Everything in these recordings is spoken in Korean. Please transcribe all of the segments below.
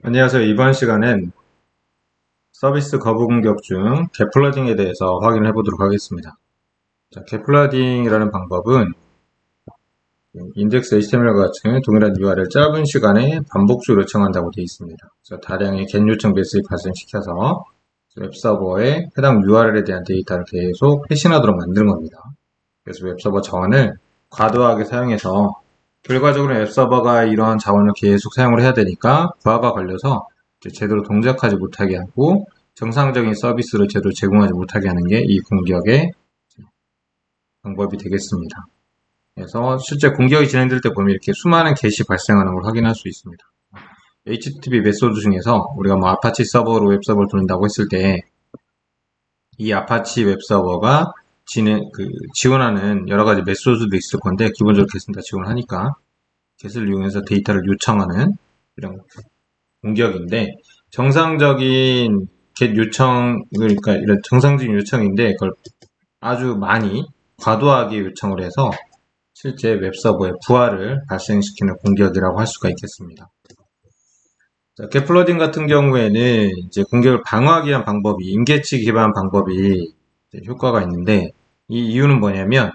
안녕하세요. 이번 시간엔 서비스 거부 공격 중 겟플러딩에 대해서 확인해 보도록 하겠습니다. 자, 겟플러딩이라는 방법은 인덱스 HTML과 같은 동일한 URL 짧은 시간에 반복적으로 요청한다고 되어 있습니다. 그래서 다량의 겟 요청 메시지 발생시켜서 웹서버에 해당 URL에 대한 데이터를 계속 패싱하도록 만드는 겁니다. 그래서 웹서버 자원을 과도하게 사용해서 결과적으로 웹서버가 이러한 자원을 계속 사용을 해야 되니까 부하가 걸려서 제대로 동작하지 못하게 하고 정상적인 서비스를 제대로 제공하지 못하게 하는 게 이 공격의 방법이 되겠습니다. 그래서 실제 공격이 진행될 때 보면 이렇게 수많은 겟이 발생하는 걸 확인할 수 있습니다. HTTP 메소드 중에서 우리가 뭐 아파치 서버로 웹서버를 돌린다고 했을 때 이 아파치 웹서버가 지원하는 여러 가지 메소드도 있을 건데 기본적으로 겟은 다 지원하니까 겟을 이용해서 데이터를 요청하는 이런 공격인데 정상적인 겟 요청 그러니까 이런 정상적인 요청인데 그걸 아주 많이 과도하게 요청을 해서 실제 웹서버에 부하를 발생시키는 공격이라고 할 수가 있겠습니다. 겟플러딩 같은 경우에는 이제 공격을 방어하기 위한 방법이 임계치 기반 방법이 효과가 있는데 이 이유는 뭐냐면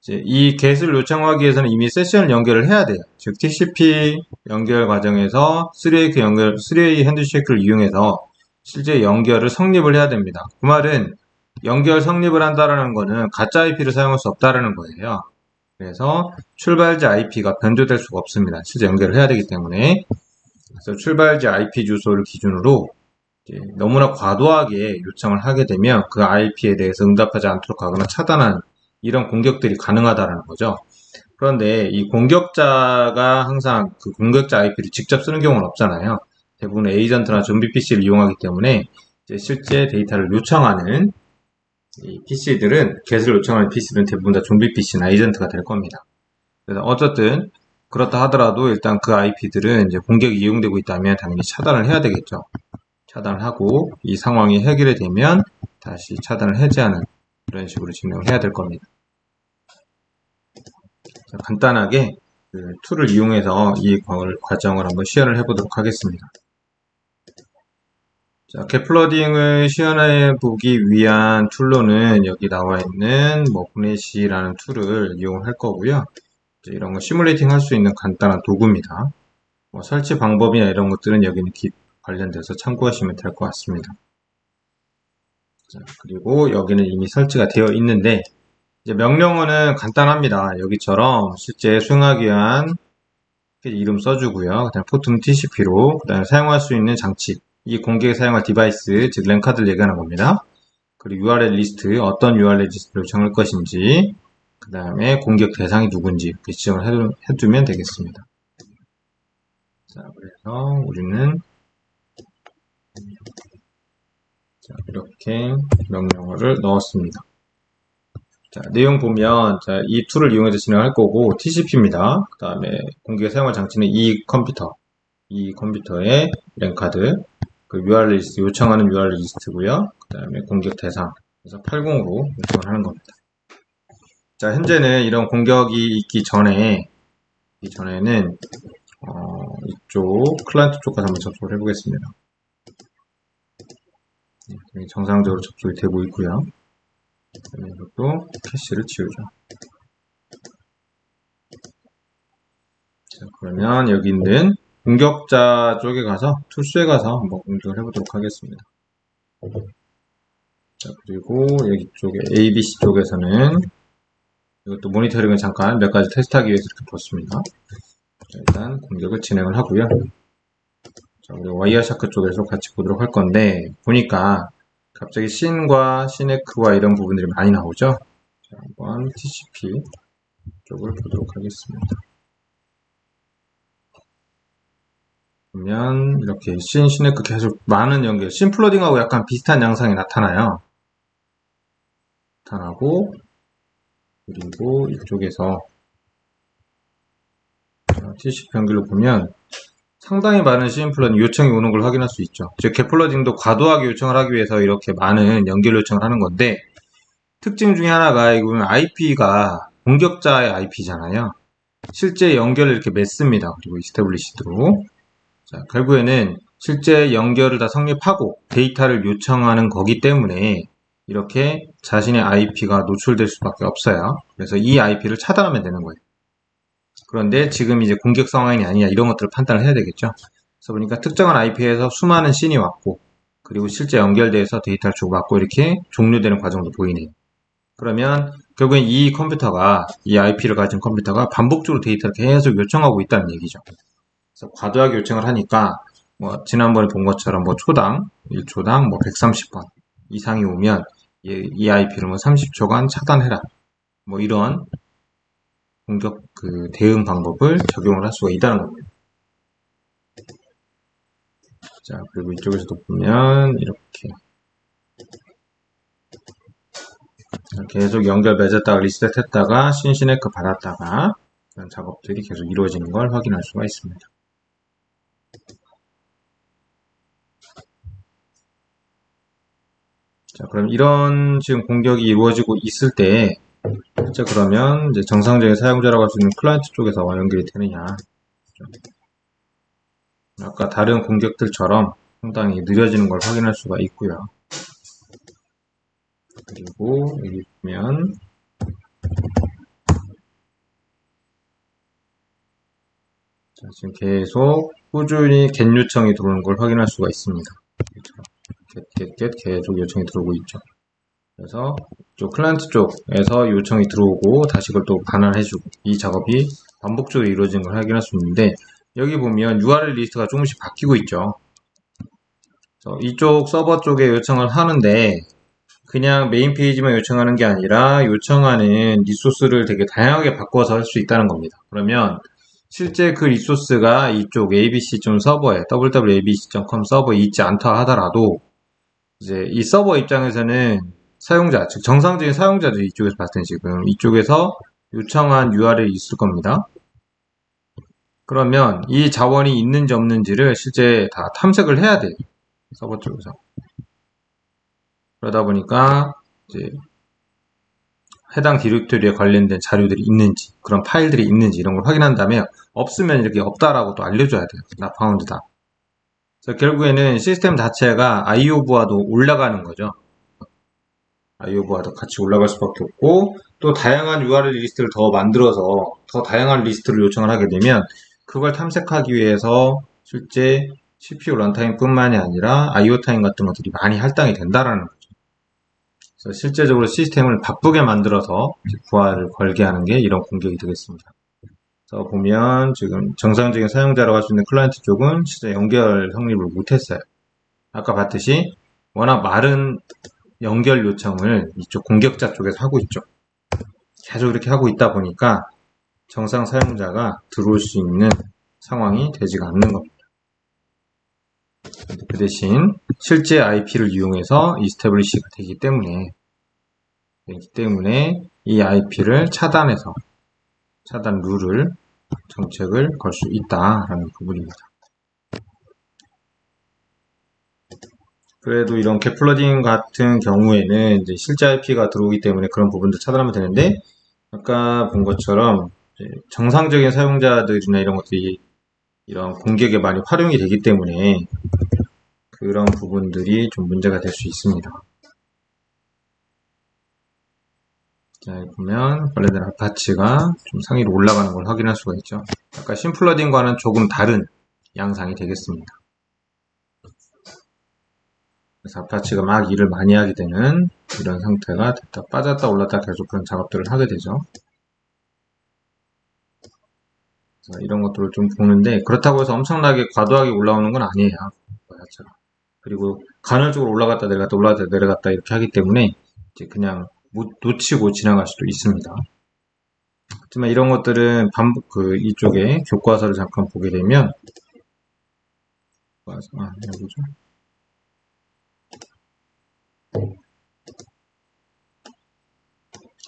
이제 이 겟을 요청하기 위해서는 이미 세션을 연결을 해야 돼요. 즉 TCP 연결 과정에서 3way 핸드쉐이크를 이용해서 실제 연결을 성립을 해야 됩니다. 그 말은 연결 성립을 한다라는 거는 가짜 IP를 사용할 수 없다라는 거예요. 그래서 출발지 IP가 변조될 수가 없습니다. 실제 연결을 해야 되기 때문에. 그래서 출발지 IP 주소를 기준으로 너무나 과도하게 요청을 하게 되면 그 IP에 대해서 응답하지 않도록 하거나 차단한 이런 공격들이 가능하다는 거죠. 그런데 이 공격자가 항상 그 공격자 IP를 직접 쓰는 경우는 없잖아요. 대부분 에이전트나 좀비 PC를 이용하기 때문에 실제 데이터를 요청하는 이 PC들은, 겟을 요청하는 PC들은 대부분 다 좀비 PC나 에이전트가 될 겁니다. 그래서 어쨌든 그렇다 하더라도 일단 그 IP들은 이제 공격이 이용되고 있다면 당연히 차단을 해야 되겠죠. 차단을 하고 이 상황이 해결이 되면 다시 차단을 해제하는 이런 식으로 진행을 해야 될 겁니다. 자, 간단하게 그 툴을 이용해서 이 과정을 한번 시연을 해보도록 하겠습니다. 자, 겟플러딩을 시연해 보기 위한 툴로는 여기 나와 있는 뭐 보넷이라는 툴을 이용할 거고요. 이런 거 시뮬레이팅 할 수 있는 간단한 도구입니다. 뭐 설치 방법이나 이런 것들은 여기는 관련돼서 참고하시면 될 것 같습니다. 자, 그리고 여기는 이미 설치가 되어 있는데 이제 명령어는 간단합니다. 여기처럼 실제 수행하기 위한 이름 써주고요. 그다음 포트는 TCP로, 그다음에 사용할 수 있는 장치, 이 공격에 사용할 디바이스, 즉 랜카드를 얘기하는 겁니다. 그리고 URL 리스트, 어떤 URL 리스트를 요청할 것인지, 그 다음에 공격 대상이 누군지 이렇게 지정을 해두면 되겠습니다. 자, 그래서 우리는 이렇게 명령어를 넣었습니다. 자, 내용 보면 이 툴을 이용해서 진행할 거고 TCP입니다. 그 다음에 공격에 사용할 장치는 이 컴퓨터의 랜카드, 그 URL 리스트, 요청하는 URL 리스트고요. 그 다음에 공격 대상, 그래서 80으로 요청을 하는 겁니다. 자, 현재는 이런 공격이 있기 전에는 이쪽 클라이언트 쪽 가서 한번 접속을 해보겠습니다. 정상적으로 접속이 되고 있고요. 이것도 캐시를 지우죠. 자, 그러면 여기 있는 공격자 쪽에 가서 툴스에 가서 한번 공격을 해보도록 하겠습니다. 자, 그리고 여기 쪽에 ABC 쪽에서는 이것도 모니터링을 잠깐 몇 가지 테스트하기 위해서 이렇게 뒀습니다. 자, 일단 공격을 진행을 하고요. 자, 우리 와이어샤크 쪽에서 같이 보도록 할 건데 보니까 갑자기 신과 시네크와 이런 부분들이 많이 나오죠. 자, 한번 TCP 쪽을 보도록 하겠습니다. 보면 이렇게 시네크 계속 많은 연결, 심플러딩하고 약간 비슷한 양상이 나타나요. 나타나고 그리고 이쪽에서 TCP 연결로 보면 상당히 많은 심플러딩 요청이 오는 걸 확인할 수 있죠. 즉 겟플러딩도 과도하게 요청을 하기 위해서 이렇게 많은 연결 요청을 하는 건데 특징 중에 하나가 이거 보면 IP가 공격자의 IP잖아요. 실제 연결을 이렇게 맺습니다. 그리고 이스태블리시드로 자, 결국에는 실제 연결을 다 성립하고 데이터를 요청하는 거기 때문에 이렇게 자신의 IP가 노출될 수밖에 없어요. 그래서 이 IP를 차단하면 되는 거예요. 그런데 지금 이제 공격 상황이 아니냐 이런 것들을 판단을 해야 되겠죠. 그래서 보니까 특정한 IP에서 수많은 씬이 왔고 그리고 실제 연결돼서 데이터를 주고받고 이렇게 종료되는 과정도 보이네요. 그러면 결국엔 이 컴퓨터가 이 IP를 가진 컴퓨터가 반복적으로 데이터를 계속 요청하고 있다는 얘기죠. 그래서 과도하게 요청을 하니까 뭐 지난번에 본 것처럼 뭐 초당 1초당 뭐 130번 이상이 오면 이 IP를 뭐 30초간 차단해라 뭐 이런 공격 그 대응 방법을 적용을 할 수가 있다는 겁니다. 자, 그리고 이쪽에서도 보면 이렇게 계속 연결 맺었다가 리셋 했다가 신시네크 받았다가 그런 작업들이 계속 이루어지는 걸 확인할 수가 있습니다. 자, 그럼 이런 지금 공격이 이루어지고 있을 때 실제 그러면 이제 정상적인 사용자라고 할 수 있는 클라이언트 쪽에서 연결이 되느냐. 아까 다른 공격들처럼 상당히 느려지는 걸 확인할 수가 있고요. 그리고 여기 보면 자, 지금 계속 꾸준히 get 요청이 들어오는 걸 확인할 수가 있습니다. get 계속 요청이 들어오고 있죠. 그래서 쪽 클라이언트 쪽에서 요청이 들어오고 다시 그걸 또 반환해주고 이 작업이 반복적으로 이루어지는 걸 확인할 수 있는데 여기 보면 URL 리스트가 조금씩 바뀌고 있죠. 이쪽 서버 쪽에 요청을 하는데 그냥 메인 페이지만 요청하는 게 아니라 요청하는 리소스를 되게 다양하게 바꿔서 할 수 있다는 겁니다. 그러면 실제 그 리소스가 이쪽 abc.서버에 www.abc.com 서버에 있지 않다 하더라도 이제 이 서버 입장에서는 사용자, 즉 정상적인 사용자들이 이쪽에서 봤을 때 지금 이쪽에서 요청한 URL이 있을 겁니다. 그러면 이 자원이 있는지 없는지를 실제 다 탐색을 해야 돼요. 서버 쪽에서. 그러다 보니까 이제 해당 디렉토리에 관련된 자료들이 있는지 그런 파일들이 있는지 이런 걸 확인한 다음에 없으면 이렇게 없다라고 또 알려줘야 돼요. not found다. 그래서 결국에는 시스템 자체가 IO부와도 올라가는 거죠. IO부와도 같이 올라갈 수밖에 없고 또 다양한 URL 리스트를 더 만들어서 더 다양한 리스트를 요청을 하게 되면 그걸 탐색하기 위해서 실제 CPU 런타임 뿐만이 아니라 IO 타임 같은 것들이 많이 할당이 된다라는 거죠. 그래서 실제적으로 시스템을 바쁘게 만들어서 부하를 걸게 하는 게 이런 공격이 되겠습니다. 그래서 보면 지금 정상적인 사용자라고 할 수 있는 클라이언트 쪽은 실제 연결 성립을 못했어요. 아까 봤듯이 워낙 마른 연결 요청을 이쪽 공격자 쪽에서 하고 있죠. 계속 이렇게 하고 있다 보니까 정상 사용자가 들어올 수 있는 상황이 되지가 않는 겁니다. 그 대신 실제 IP를 이용해서 이스태블리시가 되기 때문에 이 IP를 차단해서 차단 룰을 정책을 걸 수 있다라는 부분입니다. 그래도 이런 겟플러딩 같은 경우에는 이제 실제 IP가 들어오기 때문에 그런 부분도 차단하면 되는데 아까 본 것처럼 정상적인 사용자들이나 이런 것들이 이런 공격에 많이 활용이 되기 때문에 그런 부분들이 좀 문제가 될 수 있습니다. 자, 보면 관련된 아파치가 좀 상위로 올라가는 걸 확인할 수가 있죠. 아까 심플러딩과는 조금 다른 양상이 되겠습니다. 그래서 아파치가 막 일을 많이 하게 되는 이런 상태가 됐다 빠졌다 올랐다 계속 그런 작업들을 하게 되죠. 이런 것들을 좀 보는데 그렇다고 해서 엄청나게 과도하게 올라오는 건 아니에요. 그리고 간헐적으로 올라갔다 내려갔다 올라갔다 내려갔다 이렇게 하기 때문에 이제 그냥 놓치고 지나갈 수도 있습니다. 하지만 이런 것들은 반복 이쪽에 교과서를 잠깐 보게 되면 여기죠.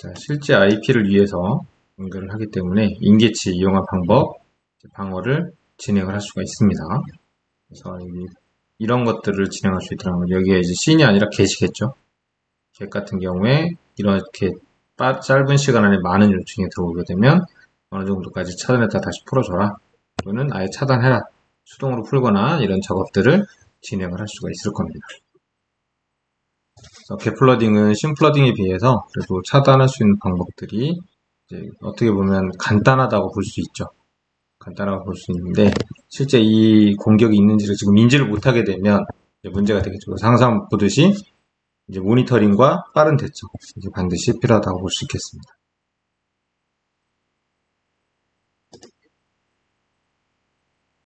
자, 실제 IP를 위해서 연결을 하기 때문에 인게치 이용한 방어를 진행을 할 수가 있습니다. 그래서 이런 것들을 진행할 수 있다는 거죠. 여기에 이제 씬이 아니라 get이겠죠. get 같은 경우에 이렇게 짧은 시간 안에 많은 요청이 들어오게 되면 어느 정도까지 차단했다 다시 풀어줘라. 또는 아예 차단해라. 수동으로 풀거나 이런 작업들을 진행을 할 수가 있을 겁니다. 갭플러딩은 심플러딩에 비해서 그래도 차단할 수 있는 방법들이 이제 어떻게 보면 간단하다고 볼 수 있죠. 간단하고 볼 수 있는데 실제 이 공격이 있는지를 지금 인지를 못하게 되면 문제가 되겠죠. 그래서 항상 보듯이 이제 모니터링과 빠른 대처 이제 반드시 필요하다고 볼 수 있겠습니다.